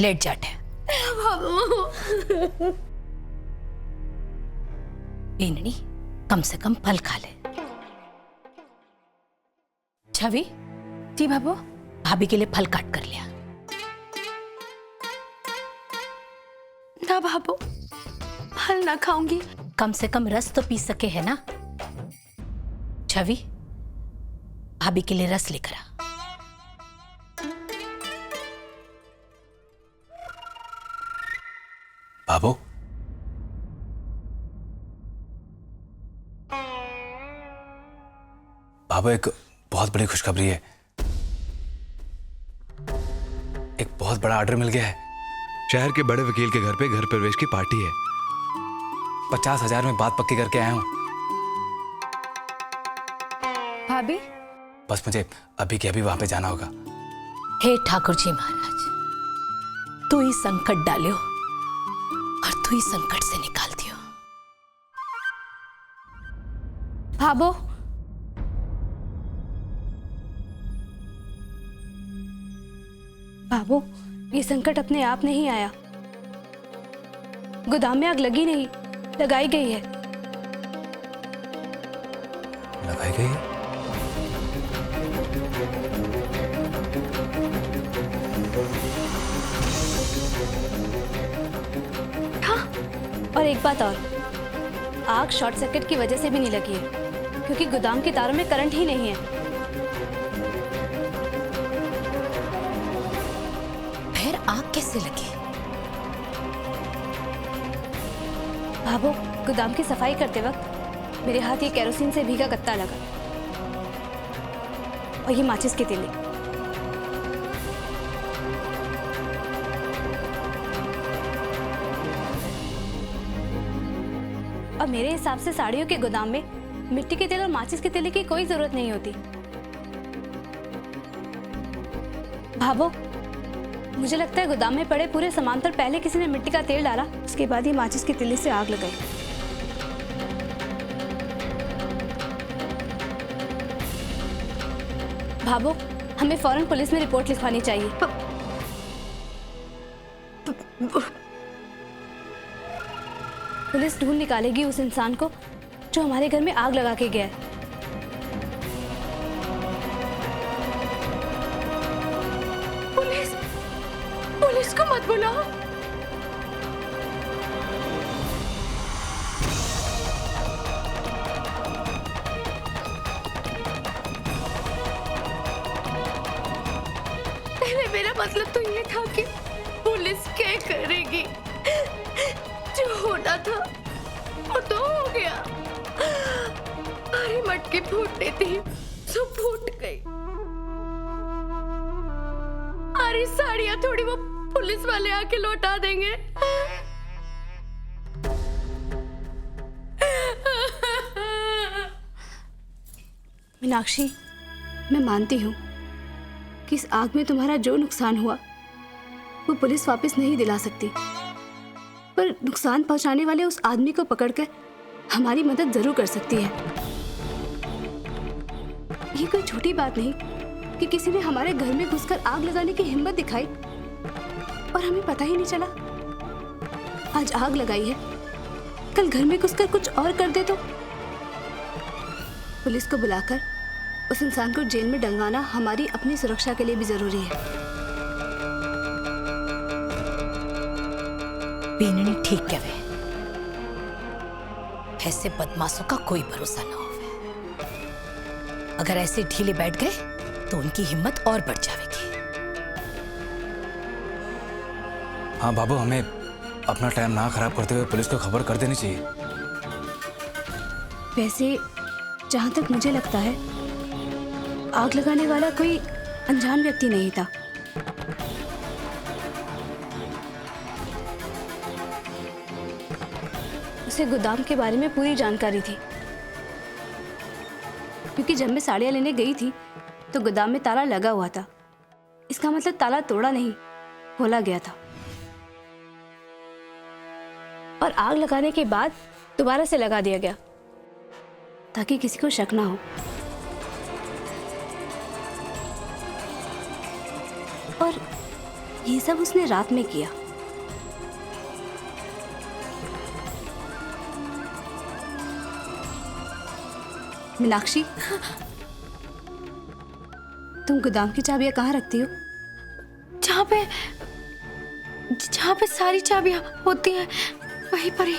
Late Jat है। बीननी कम से कम फल खा ले। छवि, जी बाबू। भाभी के लिए फल काट कर लिया। ना बाबू, फल ना खाऊंगी। कम से कम रस तो पी सके है ना। छवि, भाभी के लिए रस लेकर आ। बाबू, बाबू एक बहुत बड़ी खुशखबरी है। एक बहुत बड़ा ऑर्डर मिल गया है। शहर के बड़े वकील के घर पे घर प्रवेश की पार्टी है। 50,000 में बात पक्की करके आया हूं। भाभी, बस मुझे अभी के अभी वहां पे जाना होगा। हे ठाकुर जी महाराज, तू ही संकट डालियो और तू ही संकट से निकाल दियो। भाभो, बाबू, ये संकट अपने आप नहीं आया। गोदाम में आग लगी नहीं, लगाई गई है। लगाई गई है? हाँ, और एक बात और, आग शॉर्ट सर्किट की वजह से भी नहीं लगी है, क्योंकि गोदाम के तारों में करंट ही नहीं है। फिर आग कैसे लगी? भाभो, गोदाम की सफाई करते वक्त मेरे हाथ ये केरोसिन से भीगा कत्ता लगा और ये माचिस की तीली। और मेरे हिसाब से साड़ियों के गोदाम में मिट्टी के तेल और माचिस के तीली की कोई जरूरत नहीं होती। भाभो, मुझे लगता है गोदाम में पड़े पूरे सामान पर पहले किसी ने मिट्टी का तेल डाला, उसके बाद ही माचिस की तीली से आग लगाई। भाभो, हमें फौरन पुलिस में रिपोर्ट लिखवानी चाहिए। पुलिस ढूंढ निकालेगी उस इंसान को जो हमारे घर में आग लगा के गया है। पुलिस को मत बुलाओ। पहले मेरा मतलब तो ये था कि पुलिस क्या करेगी, जो होना था वो तो हो गया। अरे मटकी फूटनी थी, सब फूट गई। अरे साड़ियां थोड़ी वो पुलिस वाले आके लौटा देंगे। मीनाक्षी, मैं मानती हूँ कि इस आग में तुम्हारा जो नुकसान हुआ वो पुलिस वापस नहीं दिला सकती, पर नुकसान पहुंचाने वाले उस आदमी को पकड़कर हमारी मदद जरूर कर सकती है। ये कोई छोटी बात नहीं कि किसी ने हमारे घर में घुसकर आग लगाने की हिम्मत दिखाई और हमें पता ही नहीं चला। आज आग लगाई है, कल घर में घुसकर कुछ और कर दे तो। पुलिस को बुलाकर उस इंसान को जेल में डलवाना हमारी अपनी सुरक्षा के लिए भी जरूरी है। बीननी ठीक कहे, ऐसे बदमाशों का कोई भरोसा ना हो। अगर ऐसे ढीले बैठ गए तो उनकी हिम्मत और बढ़ जाएगी। हाँ बाबू, हमें अपना टाइम ना खराब करते हुए पुलिस को खबर कर देनी चाहिए। वैसे जहां तक मुझे लगता है, आग लगाने वाला कोई अनजान व्यक्ति नहीं था। उसे गोदाम के बारे में पूरी जानकारी थी, क्योंकि जब मैं साड़ियां लेने गई थी तो गोदाम में ताला लगा हुआ था। इसका मतलब ताला तोड़ा नहीं, खोला गया था। और आग लगाने के बाद दोबारा से लगा दिया गया ताकि किसी को शक ना हो। और ये सब उसने रात में किया। मीनाक्षी, तुम गोदाम की चाबियां कहाँ रखती हो? जहाँ पे सारी चाबियां होती हैं वहीं पर ही।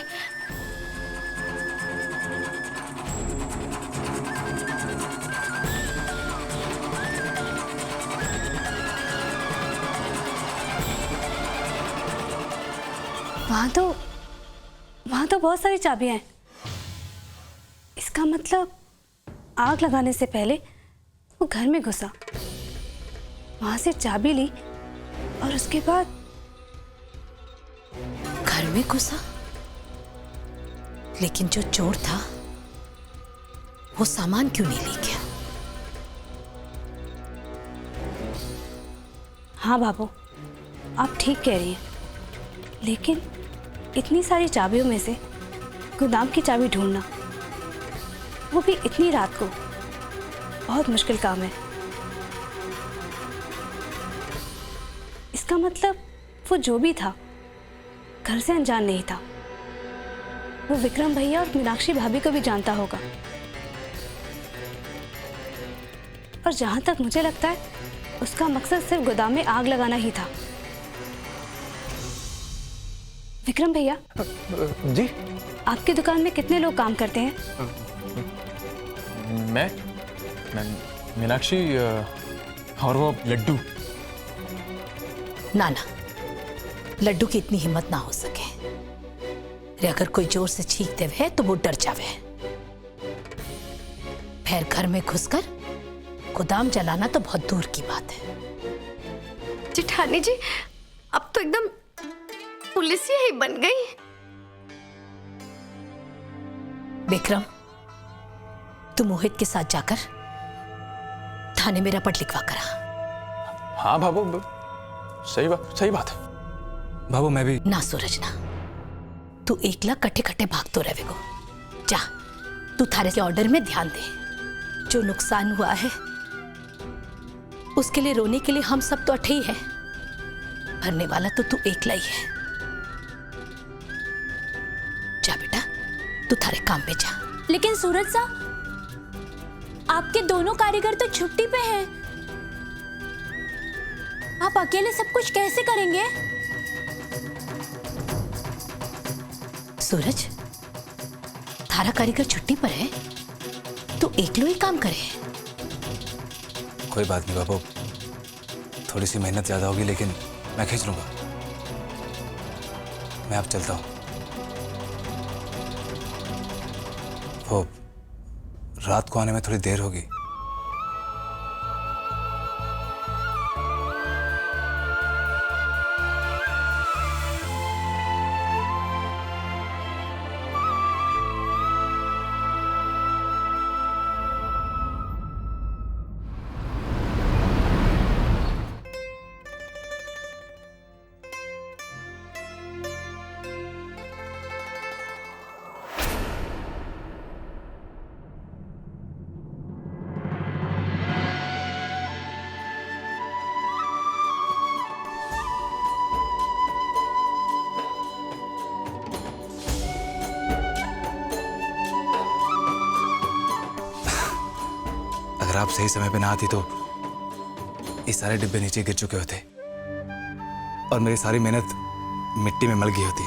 वहां तो बहुत सारी चाबियां हैं। इसका मतलब आग लगाने से पहले वो घर में घुसा, वहां से चाबी ली और उसके बाद घर में घुसा। लेकिन जो चोर था वो सामान क्यों नहीं ले गया? हाँ बाबू, आप ठीक कह रही हैं, लेकिन इतनी सारी चाबियों में से गोदाम की चाबी ढूंढना, वो भी इतनी रात को, बहुत मुश्किल काम है। इसका मतलब वो जो भी था घर से अनजान नहीं था। वो विक्रम भैया और मीनाक्षी भाभी को भी जानता होगा। और जहां तक मुझे लगता है उसका मकसद सिर्फ गोदाम में आग लगाना ही था। विक्रम भैया जी, आपकी दुकान में कितने लोग काम करते हैं? मैं मीनाक्षी और वो लड्डू। ना, लड्डू की इतनी हिम्मत ना हो सके। रे अगर कोई जोर से चीखते हुए तो वो डर जावे। फिर घर में घुसकर गोदाम जलाना तो बहुत दूर की बात है। जेठानी जी, अब तो एकदम पुलिसिया ही बन गई। विक्रम, तू मोहित के साथ जाकर थाने में रपट लिखवा करा। हाँ बाबू, सही बात है। बाबू मैं भी। ना सूरज ना, तू एकला कट्टे कट्टे भाग तो रहे को। जा, तू थारे के ऑर्डर में ध्यान दे। जो नुकसान हुआ है उसके लिए रोने के लिए हम सब तो अठे ही है, भरने वाला तो तू एकला ही है। जा बेटा, तू थारे काम में जा। लेकिन सूरज सा, आपके दोनों कारीगर तो छुट्टी पे हैं। आप अकेले सब कुछ कैसे करेंगे? सूरज, थारा कारीगर छुट्टी पर है, तू एकलो ही काम करे। कोई बात नहीं बाबू, थोड़ी सी मेहनत ज्यादा होगी लेकिन मैं खींच लूंगा। मैं अब चलता हूँ। वो रात को आने में थोड़ी देर होगी। अगर आप सही समय पे ना आती तो ये सारे डिब्बे नीचे गिर चुके होते और मेरी सारी मेहनत मिट्टी में मल गई होती।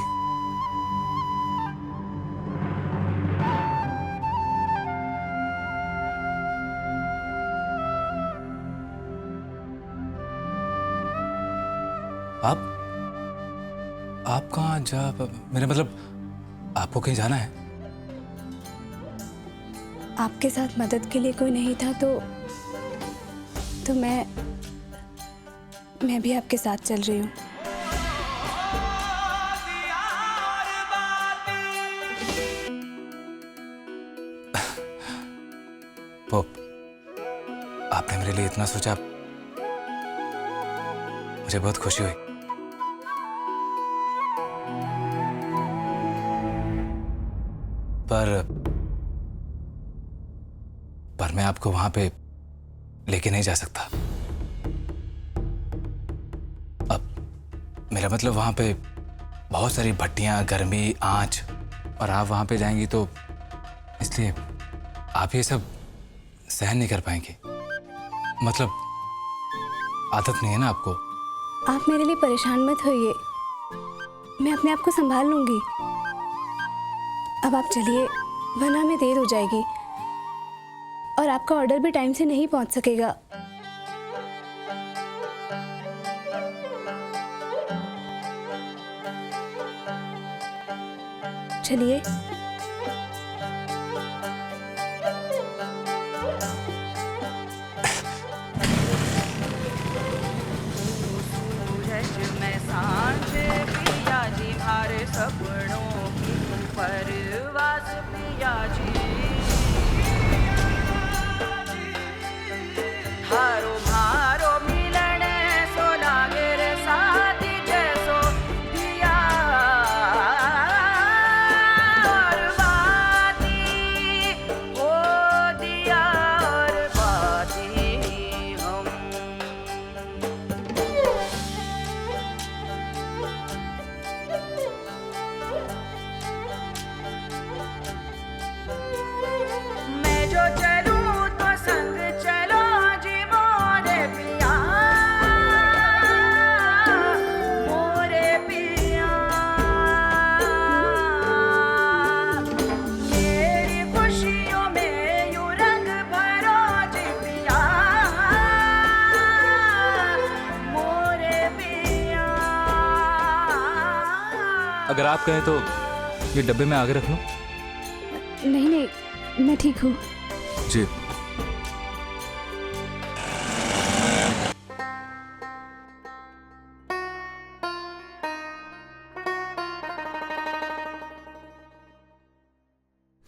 आप कहाँ जा? मेरा मतलब आपको कहीं जाना है? आपके साथ मदद के लिए कोई नहीं था तो मैं भी आपके साथ चल रही हूँ। वो आपने मेरे लिए इतना सोचा, मुझे बहुत खुशी हुई। पर मैं आपको वहां पे लेके नहीं जा सकता। मेरा मतलब वहाँ पे बहुत सारी भट्टियाँ, गर्मी, आँच, और आप वहाँ पे जाएंगी तो इसलिए आप ये सब सहन नहीं कर पाएंगे। मतलब आदत नहीं है ना आपको। आप मेरे लिए परेशान मत होइए, मैं अपने आप को संभाल लूंगी। अब आप चलिए, वरना हमें देर हो जाएगी और आपका ऑर्डर भी टाइम से नहीं पहुंच सकेगा। चलिए। में सांझ पिया जी मारे सपनों की परवाज़ पिया जी, हारो मारो मिलन सो लागे रे साथी जैसो दिया और बाती, ओ दिया और बाती हम। मैं जो चलूं तो संग चलो जी मोरे पिया, मोरे पिया। मेरी खुशियों में यूं रंग भरो जी पिया, मोरे पिया। अगर आप कहें तो ये डब्बे में आगे रख लूं? नहीं नहीं, मैं ठीक हूँ। जी।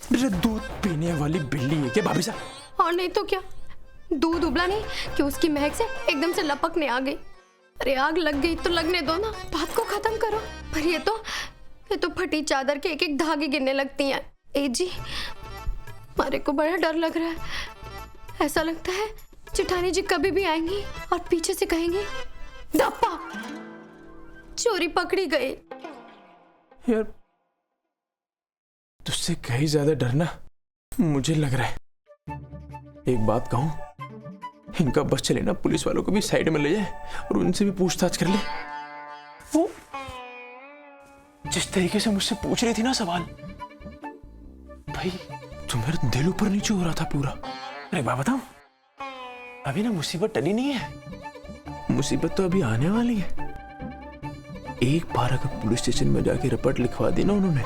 मेरे दूध पीने वाली बिल्ली है क्या भाभी साहब? और नहीं तो क्या, दूध उबला नहीं कि उसकी महक से एकदम से लपकने आ गई। अरे आग लग गई तो लगने दो ना, बात को खत्म करो। पर ये तो फटी चादर के एक एक धागे गिरने लगती हैं। ए जी, हमारे को बड़ा डर लग रहा है। ऐसा लगता है जेठानी जी कभी भी आएंगी और पीछे से कहेंगी, धप्पा, चोरी पकड़ी गई। यार तुझसे कहीं ज्यादा डरना मुझे लग रहा है। एक बात कहूं, इनका बस चले ना, पुलिस वालों को भी साइड में ले जाए और उनसे भी पूछताछ कर ले। वो जिस तरीके से मुझसे पूछ रही थी ना सवाल, भाई तो मेरा दिल ऊपर नीचे हो रहा था पूरा। अरे बात बताऊं, अभी ना मुसीबत टली नहीं है, मुसीबत तो अभी आने वाली है। एक बार अगर पुलिस स्टेशन में जाके रिपोर्ट लिखवा दी ना उन्होंने,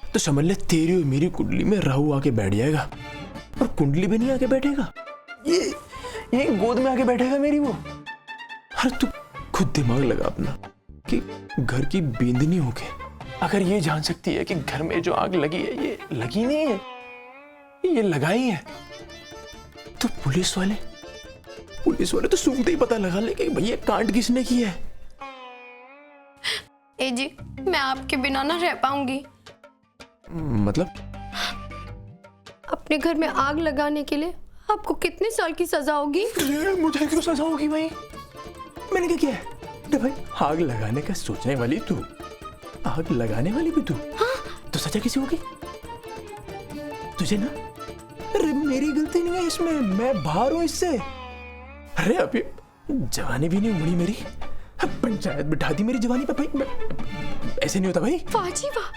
तो समझ ले तेरी और मेरी कुंडली में राहु आके बैठ जाएगा। और कुंडली भी नहीं आके बैठेगा, ये गोद में आके बैठेगा मेरी वो। अरे तू खुद दिमाग लगा अपना कि घर की बींदनी होके अगर ये जान सकती है कि घर में जो आग लगी है ये लगी नहीं है, ये लगाई है, तो पुलिस वाले तो सूंघते ही पता लगा ले कि भैया कांड किसने किया है। ए जी, मैं आपके बिना ना रह पाऊंगी। मतलब अपने घर में आग लगाने के लिए आपको कितने साल की सजा होगी? मुझे क्यों सजा होगी भाई? मैंने क्या किया है? अरे भाई, आग लगाने का सोचने वाली तू, आग लगाने वाली भी तू। हाँ? तो सजा किसी होगी? तुझे ना? अरे मेरी गलती नहीं है इसमें, मैं बाहर हूं इससे। अरे अभी जवानी भी नहीं उमड़ी मेरी, पंचायत बिठा दी मेरी जवानी पे भाई। ऐसे नहीं होता भाई। वाह जी वाह,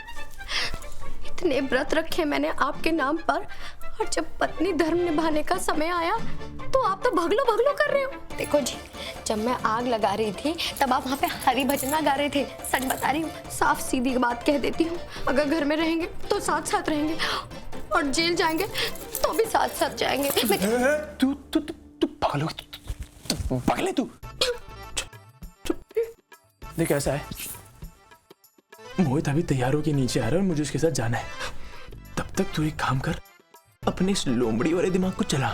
इतने व्रत रखे मैंने आपके नाम पर, और जब पत्नी धर्म निभाने का समय आया तो आप तो भगलो भगलो कर रहे हो। देखो जी, जब मैं आग लगा रही थी तब आप वहाँ पे हरी भजना गा रहे थे। सच बता रही हूँ, साफ सीधी बात कह देती हूँ, अगर घर में रहेंगे तो साथ साथ रहेंगे, और जेल जाएंगे तो भी साथ साथ जाएंगे। तू तू तू पागल हो, पागल है तू। देख ऐसा है, मोहित अभी तैयार होके नीचे आ रहा है और मुझे उसके साथ जाना है। तब तक तू एक काम कर, अपने इस लोमड़ी वाले दिमाग को चला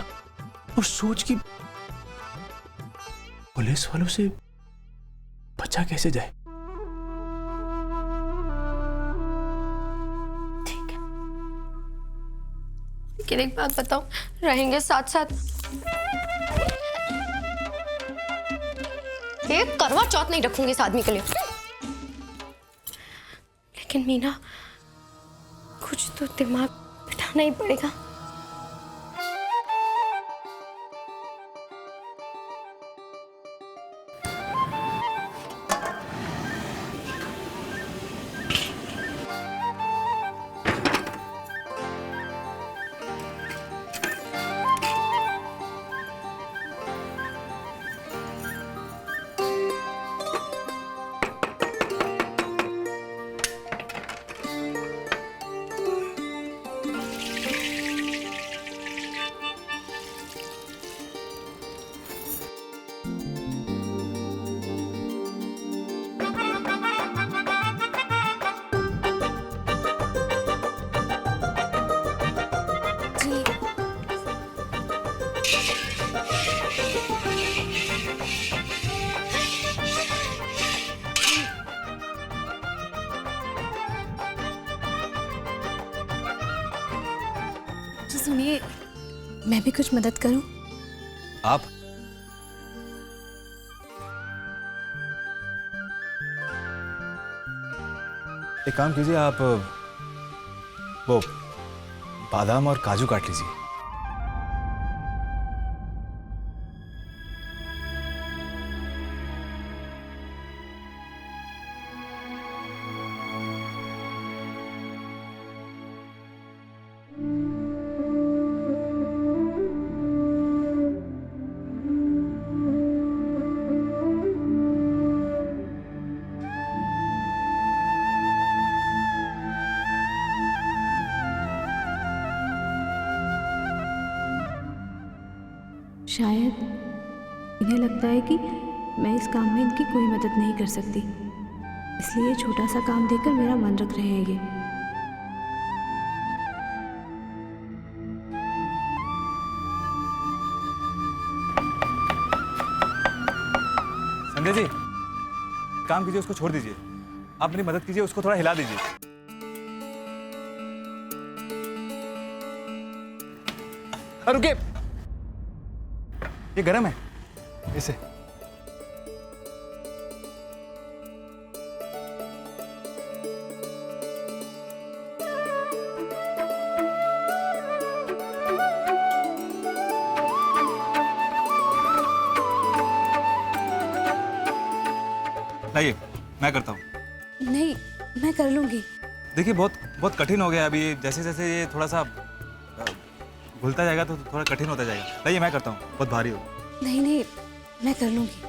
और सोच कि पुलिस वालों से बचा कैसे जाए। ठीक है, लेकिन एक बात बताओ, रहेंगे साथ साथ? एक करवा चौथ नहीं रखूंगी इस आदमी के लिए। लेकिन मीना, कुछ तो दिमाग बिठाना ही पड़ेगा। जी सुनिए, मैं भी कुछ मदद करूं? आप? एक काम कीजिए, आप वो बादाम और काजू काट लीजिए। शायद इन्हें लगता है कि मैं इस काम में इनकी कोई मदद नहीं कर सकती, इसलिए छोटा सा काम देकर मेरा मन रख रहे हैं ये। संजय जी, काम कीजिए, उसको छोड़ दीजिए। आप मेरी मदद कीजिए, उसको थोड़ा हिला दीजिए। रुकिए, ये गरम है, इसे। लाइए, मैं करता हूँ। नहीं, मैं कर लूंगी। देखिए, बहुत बहुत कठिन हो गया अभी। जैसे जैसे ये थोड़ा सा घुलता जाएगा तो थोड़ा कठिन होता जाएगा। लाइए, मैं करता हूँ, बहुत भारी हो। नहीं नहीं, मैं कर लूंगी।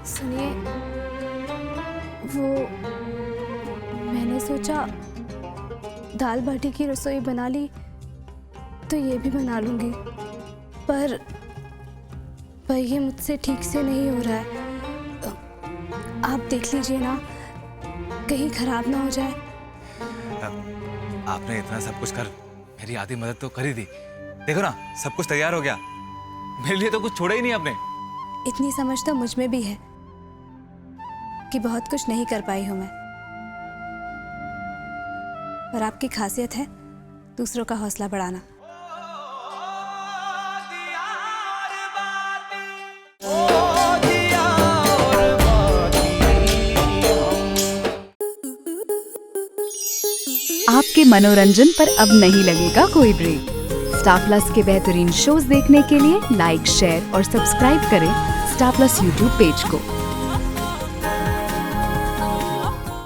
सुनिए, वो मैंने सोचा दाल बाटी की रसोई बना ली तो ये भी बना लूंगी, पर ये मुझसे ठीक से नहीं हो रहा है। आप देख लीजिए ना, कहीं खराब ना हो जाए। आपने इतना सब कुछ कर मेरी आधी मदद तो कर ही दी। देखो ना, सब कुछ तैयार हो गया। मेरे लिए तो कुछ छोड़ा ही नहीं आपने। इतनी समझ तो मुझ में भी है कि बहुत कुछ नहीं कर पाई हूं मैं, पर आपकी खासियत है दूसरों का हौसला बढ़ाना। आपके मनोरंजन पर अब नहीं लगेगा कोई ब्रेक। स्टार प्लस के बेहतरीन शोज देखने के लिए लाइक, शेयर और सब्सक्राइब करें स्टार प्लस यूट्यूब पेज को।